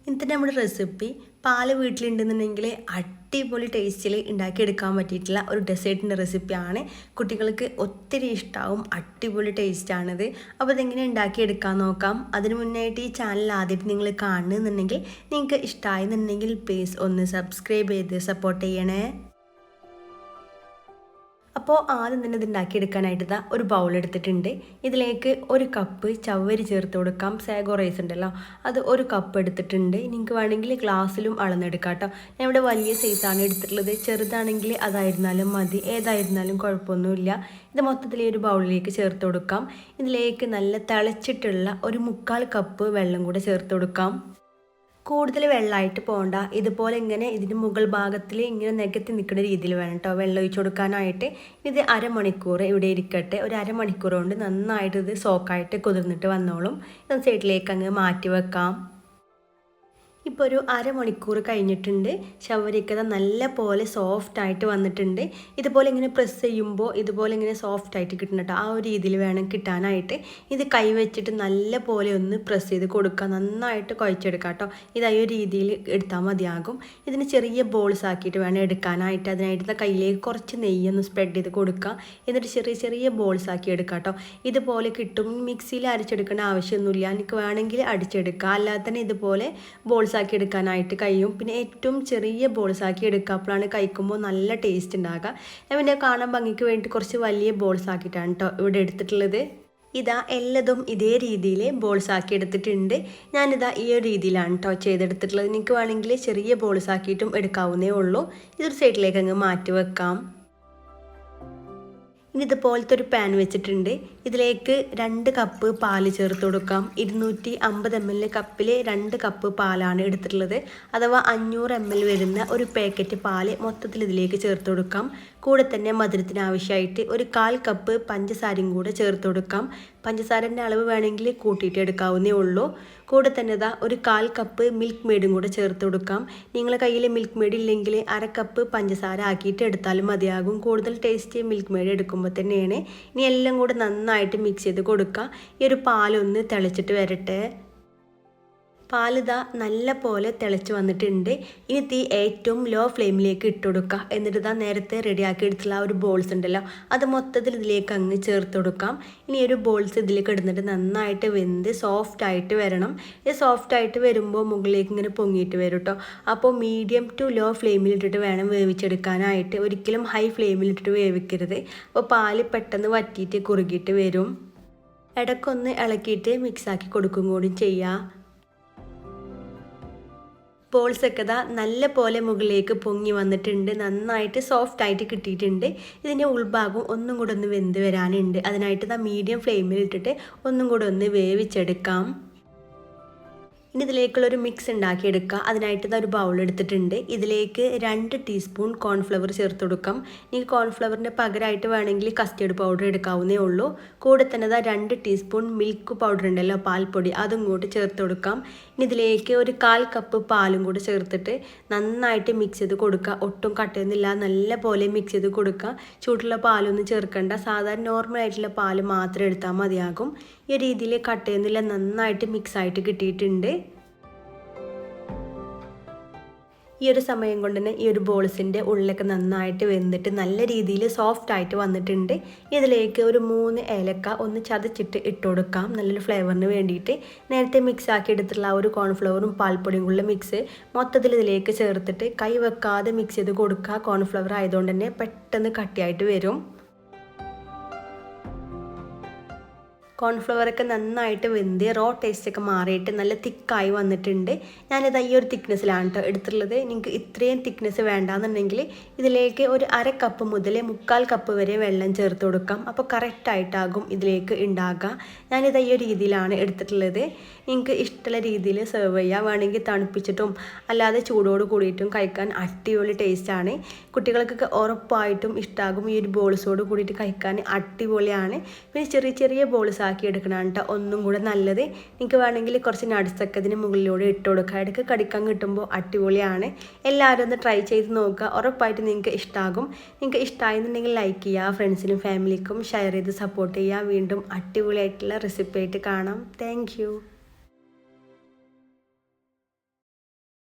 ഇന്നത്തെ നമ്മുടെ റെസിപ്പി പാല് വീട്ടിലുണ്ടെന്നുണ്ടെങ്കിൽ അടിപൊളി ടേസ്റ്റിൽ ഉണ്ടാക്കിയെടുക്കാൻ പറ്റിയിട്ടുള്ള ഒരു ഡെസേർട്ടിൻ്റെ റെസിപ്പിയാണ്. കുട്ടികൾക്ക് ഒത്തിരി ഇഷ്ടമാവും, അടിപൊളി ടേസ്റ്റാണിത്. അപ്പോൾ ഇതെങ്ങനെ ഉണ്ടാക്കിയെടുക്കാൻ നോക്കാം. അതിന് മുന്നായിട്ട് ഈ ചാനൽ ആദ്യമായിട്ട് നിങ്ങൾ കാണുന്നുണ്ടെങ്കിൽ നിങ്ങൾക്ക് ഇഷ്ടമായെന്നുണ്ടെങ്കിൽ പ്ലീസ് ഒന്ന് സബ്സ്ക്രൈബ് ചെയ്ത് സപ്പോർട്ട് ചെയ്യണേ. അപ്പോൾ ആദ്യം തന്നെ ഇത് ഉണ്ടാക്കിയെടുക്കാനായിട്ട് ഒരു ബൗൾ എടുത്തിട്ടുണ്ട്. ഇതിലേക്ക് ഒരു കപ്പ് ചവ്വരി ചേർത്ത് കൊടുക്കാം. സാഗോ റൈസ് ഉണ്ടല്ലോ, അത് ഒരു കപ്പ് എടുത്തിട്ടുണ്ട്. നിങ്ങൾക്ക് വേണമെങ്കിൽ ഗ്ലാസ്സിലും അളന്നെടുക്കാം കേട്ടോ. ഞാൻ ഇവിടെ വലിയ സൈസാണ് എടുത്തിട്ടുള്ളത്. ചെറുതാണെങ്കിൽ അതായിരുന്നാലും മതി, ഏതായിരുന്നാലും കുഴപ്പമൊന്നുമില്ല. ഇത് മൊത്തത്തിൽ ഒരു ബൗളിലേക്ക് ചേർത്ത് കൊടുക്കാം. ഇതിലേക്ക് നല്ല തിളച്ചിട്ടുള്ള ഒരു 1/4 കപ്പ് വെള്ളം കൂടെ ചേർത്ത് കൊടുക്കാം. കൂടുതൽ വെള്ളമായിട്ട് പോകണ്ട, ഇതുപോലെ ഇങ്ങനെ ഇതിൻ്റെ മുകൾ ഭാഗത്തിൽ ഇങ്ങനെ നികത്തി നിൽക്കുന്ന രീതിയിൽ വേണം കേട്ടോ വെള്ളം ഒഴിച്ചു കൊടുക്കാനായിട്ട്. ഇത് അരമണിക്കൂർ ഇവിടെ ഇരിക്കട്ടെ. ഒരു അരമണിക്കൂർ കൊണ്ട് നന്നായിട്ട് ഇത് സോക്കായിട്ട് കുതിർന്നിട്ട് വന്നോളും. ഇത് സൈഡിലേക്ക് അങ്ങ് മാറ്റി വെക്കാം. ഇപ്പോൾ ഒരു അരമണിക്കൂർ കഴിഞ്ഞിട്ടുണ്ട്. ചവ്വരിക്കത നല്ല പോലെ സോഫ്റ്റായിട്ട് വന്നിട്ടുണ്ട്. ഇതുപോലെ ഇങ്ങനെ പ്രസ് ചെയ്യുമ്പോൾ ഇതുപോലെ ഇങ്ങനെ സോഫ്റ്റായിട്ട് കിട്ടണം കേട്ടോ. ആ ഒരു രീതിയിൽ വേണം കിട്ടാനായിട്ട്. ഇത് കൈ വെച്ചിട്ട് നല്ല പോലെ ഒന്ന് പ്രസ് ചെയ്ത് കൊടുക്കുക, നന്നായിട്ട് കുഴച്ചെടുക്കുക കേട്ടോ. ഇത് ആ ഒരു രീതിയിൽ എടുത്താൽ മതിയാകും. ഇതിന് ചെറിയ ബോൾസ് ആക്കിയിട്ട് വേണം എടുക്കാനായിട്ട്. അതിനായിട്ട് കയ്യിലേക്ക് കുറച്ച് നെയ്യൊന്ന് സ്പ്രെഡ് ചെയ്ത് കൊടുക്കുക. എന്നിട്ട് ചെറിയ ചെറിയ ബോൾസ് ആക്കി എടുക്കുക കേട്ടോ. ഇതുപോലെ കിട്ടും. മിക്സിയിൽ അരച്ചെടുക്കേണ്ട ആവശ്യമൊന്നുമില്ല. എനിക്ക് വേണമെങ്കിൽ അടിച്ചെടുക്കുക, അല്ലാതെ തന്നെ ഇതുപോലെ ബോൾസ് ആക്കി എടുക്കാനായിട്ട് കഴിയും. പിന്നെ ഏറ്റവും ചെറിയ ബോൾസ് ആക്കി എടുക്കുക, അപ്പോഴാണ് കഴിക്കുമ്പോൾ നല്ല ടേസ്റ്റ് ഉണ്ടാകുക. ഞാൻ പിന്നെ കാണാൻ ഭംഗിക്ക് വേണ്ടി കുറച്ച് വലിയ ബോൾസ് ആക്കിയിട്ടാണ് കേട്ടോ ഇവിടെ എടുത്തിട്ടുള്ളത്. ഇതാ എല്ലതും ഇതേ രീതിയിൽ ബോൾസ് ആക്കി എടുത്തിട്ടുണ്ട്. ഞാനിതാ ഈ ഒരു രീതിയിലാണ് കേട്ടോ ചെയ്തെടുത്തിട്ടുള്ളത്. നിങ്ങൾക്ക് വേണമെങ്കിൽ ചെറിയ ബോൾസ് ആക്കിയിട്ടും എടുക്കാവുന്നേ ഉള്ളൂ. ഇതൊരു സൈഡിലേക്ക് അങ്ങ് മാറ്റി വെക്കാം. ഇനി ഇതുപോലത്തെ ഒരു പാൻ വെച്ചിട്ടുണ്ട്. ഇതിലേക്ക് 2 കപ്പ് പാല് ചേർത്ത് കൊടുക്കാം. 250 ml കപ്പിൽ 2 കപ്പ് പാലാണ് എടുത്തിട്ടുള്ളത്. അഥവാ 500 ml വരുന്ന ഒരു പാക്കറ്റ് പാല് മൊത്തത്തിൽ ഇതിലേക്ക് ചേർത്ത് കൊടുക്കാം. കൂടെ തന്നെ മധുരത്തിന് ആവശ്യമായിട്ട് ഒരു 1/4 കപ്പ് പഞ്ചസാരയും കൂടെ ചേർത്ത് കൊടുക്കാം. പഞ്ചസാരൻ്റെ അളവ് വേണമെങ്കിൽ കൂട്ടിയിട്ട് എടുക്കാവുന്നേ ഉള്ളൂ. കൂടെ തന്നെ ഒരു 1/4 കപ്പ് മിൽക്ക് മെയ്ഡും കൂടെ ചേർത്ത് കൊടുക്കാം. നിങ്ങളുടെ കയ്യിൽ മിൽക്ക് മെയ്ഡ് ഇല്ലെങ്കിൽ 1/2 കപ്പ് പഞ്ചസാര ആക്കിയിട്ട് എടുത്താലും മതിയാകും. കൂടുതൽ ടേസ്റ്റ് മിൽക്ക് മെയ്ഡ് എടുക്കുമ്പോൾ തന്നെയാണ്. ഇനി എല്ലാം കൂടെ നന്നായിട്ട് മിക്സ് ചെയ്ത് കൊടുക്കുക. ഈ ഒരു പാലൊന്ന് തിളച്ചിട്ട് വരട്ടെ. പാലിതാ നല്ല പോലെ തിളച്ച് വന്നിട്ടുണ്ട്. ഇനി തീ ഏറ്റവും ലോ ഫ്ലെയിമിലേക്ക് ഇട്ട് കൊടുക്കുക. എന്നിട്ട് നേരത്തെ റെഡിയാക്കി എടുത്തുള്ള ആ ഒരു ബോൾസ് ഉണ്ടല്ലോ, അത് മൊത്തത്തിൽ ഇതിലേക്ക് അങ്ങ് ചേർത്ത് കൊടുക്കാം. ഇനി ഒരു ബോൾസ് ഇതിലേക്ക് ഇടുന്നിട്ട് നന്നായിട്ട് വെന്ത് സോഫ്റ്റായിട്ട് വരണം. ഇത് സോഫ്റ്റായിട്ട് വരുമ്പോൾ മുകളിലേക്ക് ഇങ്ങനെ പൊങ്ങിയിട്ട് വരും കേട്ടോ. അപ്പോൾ മീഡിയം ടു ലോ ഫ്ലെയിമിലിട്ടിട്ട് വേണം വേവിച്ചെടുക്കാനായിട്ട്. ഒരിക്കലും ഹൈ ഫ്ലെയിമിലിട്ടിട്ട് വേവിക്കരുത്. അപ്പോൾ പാല് പെട്ടെന്ന് വറ്റിയിട്ട് കുറുകിയിട്ട് വരും. ഇടയ്ക്കൊന്ന് ഇളക്കിയിട്ട് മിക്സാക്കി കൊടുക്കും കൂടി ചെയ്യുക. ബോൾസൊക്കെ നല്ല പോലെ മുകളിലേക്ക് പൊങ്ങി വന്നിട്ടുണ്ട്. നന്നായിട്ട് സോഫ്റ്റായിട്ട് കിട്ടിയിട്ടുണ്ട്. ഇതിൻ്റെ ഉൾഭാഗം ഒന്നും കൂടെ ഒന്ന് വെന്ത് വരാനുണ്ട്. അതിനായിട്ട് മീഡിയം ഫ്ലെയിമിൽ ഇട്ടിട്ട് ഒന്നും കൂടെ ഒന്ന് വേവിച്ചെടുക്കാം. ഇനി ഇതിലേക്കുള്ളൊരു മിക്സ് ഉണ്ടാക്കിയെടുക്കുക. അതിനായിട്ട് ഒരു ബൗൾ എടുത്തിട്ടുണ്ട്. ഇതിലേക്ക് 2 ടീസ്പൂൺ കോൺഫ്ലവർ ചേർത്ത് കൊടുക്കാം. ഈ കോൺഫ്ലവറിൻ്റെ പകരമായിട്ട് വേണമെങ്കിൽ കസ്റ്റേർഡ് പൗഡർ എടുക്കാവുന്നേ ഉള്ളൂ. കൂടെ തന്നെ 2 ടീസ്പൂൺ മിൽക്ക് പൗഡർ ഉണ്ടല്ലോ, പാൽപ്പൊടി, അതും കൂടി ചേർത്ത് കൊടുക്കാം. ഇനി ഇതിലേക്ക് ഒരു 1/4 കപ്പ് പാലും കൂടി ചേർത്തിട്ട് നന്നായിട്ട് മിക്സ് ചെയ്ത് കൊടുക്കുക. ഒട്ടും കട്ടയൊന്നുമില്ല, നല്ല പോലെ മിക്സ് ചെയ്ത് കൊടുക്കുക. ചൂടുള്ള പാലൊന്നും ചേർക്കണ്ട, സാധാരണ നോർമൽ ആയിട്ടുള്ള പാല് മാത്രം എടുത്താൽ മതിയാകും. ഈ രീതിയിൽ കട്ടയൊന്നുമില്ല, നന്നായിട്ട് മിക്സായിട്ട് കിട്ടിയിട്ടുണ്ട്. ഈ ഒരു സമയം കൊണ്ട് തന്നെ ഈ ഒരു ബോൾസിൻ്റെ ഉള്ളിലൊക്കെ നന്നായിട്ട് വെന്തിട്ട് നല്ല രീതിയിൽ സോഫ്റ്റായിട്ട് വന്നിട്ടുണ്ട്. ഇതിലേക്ക് ഒരു 3 ഏലക്ക ഒന്ന് ചതച്ചിട്ട് ഇട്ട് കൊടുക്കാം, നല്ലൊരു ഫ്ലേവറിന് വേണ്ടിയിട്ട്. നേരത്തെ മിക്സ് ആക്കി എടുത്തിട്ടുള്ള ആ ഒരു കോൺഫ്ലവറും പാൽപ്പൊടിയും കൂടെ മിക്സ് മൊത്തത്തിൽ ഇതിലേക്ക് ചേർത്തിട്ട് കൈ വെക്കാതെ മിക്സ് ചെയ്ത് കൊടുക്കുക. കോൺഫ്ലവർ ആയതുകൊണ്ട് തന്നെ പെട്ടെന്ന് കട്ടിയായിട്ട് വരും. കോൺഫ്ലവറൊക്കെ നന്നായിട്ട് വെന്ത് റോ ടേസ്റ്റൊക്കെ മാറിയിട്ട് നല്ല തിക്കായി വന്നിട്ടുണ്ട്. ഞാനിത് ഈ ഒരു തിക്നെസ്സിലാണ് കേട്ടോ എടുത്തിട്ടുള്ളത്. നിങ്ങൾക്ക് ഇത്രയും തിക്നെസ് വേണ്ടാന്നുണ്ടെങ്കിൽ ഇതിലേക്ക് ഒരു 1/2 കപ്പ് മുതൽ 1/4 കപ്പ് വരെ വെള്ളം ചേർത്ത് കൊടുക്കാം. അപ്പോൾ കറക്റ്റായിട്ടാകും ഇതിലേക്ക് ഉണ്ടാകുക. ഞാനിത് ഈ ഒരു രീതിയിലാണ് എടുത്തിട്ടുള്ളത്. നിങ്ങൾക്ക് ഇഷ്ടമുള്ള രീതിയിൽ സെർവ് ചെയ്യുക. വേണമെങ്കിൽ തണുപ്പിച്ചിട്ടും അല്ലാതെ ചൂടോട് കൂടിയിട്ടും കഴിക്കാൻ അടിപൊളി ടേസ്റ്റാണ്. കുട്ടികൾക്കൊക്കെ ഉറപ്പായിട്ടും ഇഷ്ടമാകും. ഈ ഒരു ബോൾസോട് കൂടിയിട്ട് കഴിക്കാൻ അടിപൊളിയാണ്. പിന്നെ ചെറിയ ചെറിയ ബോൾസ് ആക്കി എടുക്കണം കേട്ടോ ഒന്നും കൂടെ നല്ലത്. നിങ്ങൾക്ക് വേണമെങ്കിൽ കുറച്ച് നട്സൊക്കെ ഇതിന് മുകളിലൂടെ ഇട്ട് കൊടുക്കുക. ഇടയ്ക്ക് കടിക്കാൻ കിട്ടുമ്പോൾ അടിപൊളിയാണ്. എല്ലാവരും ഒന്ന് ട്രൈ ചെയ്ത് നോക്കുക, ഉറപ്പായിട്ട് നിങ്ങൾക്ക് ഇഷ്ടമാകും. നിങ്ങൾക്ക് ഇഷ്ടമായെന്നുണ്ടെങ്കിൽ ലൈക്ക് ചെയ്യുക, ഫ്രണ്ട്സിനും ഫാമിലിക്കും ഷെയർ ചെയ്ത് സപ്പോർട്ട് ചെയ്യുക. വീണ്ടും അടിപൊളിയായിട്ടുള്ള റെസിപ്പി ആയിട്ട് കാണാം. താങ്ക്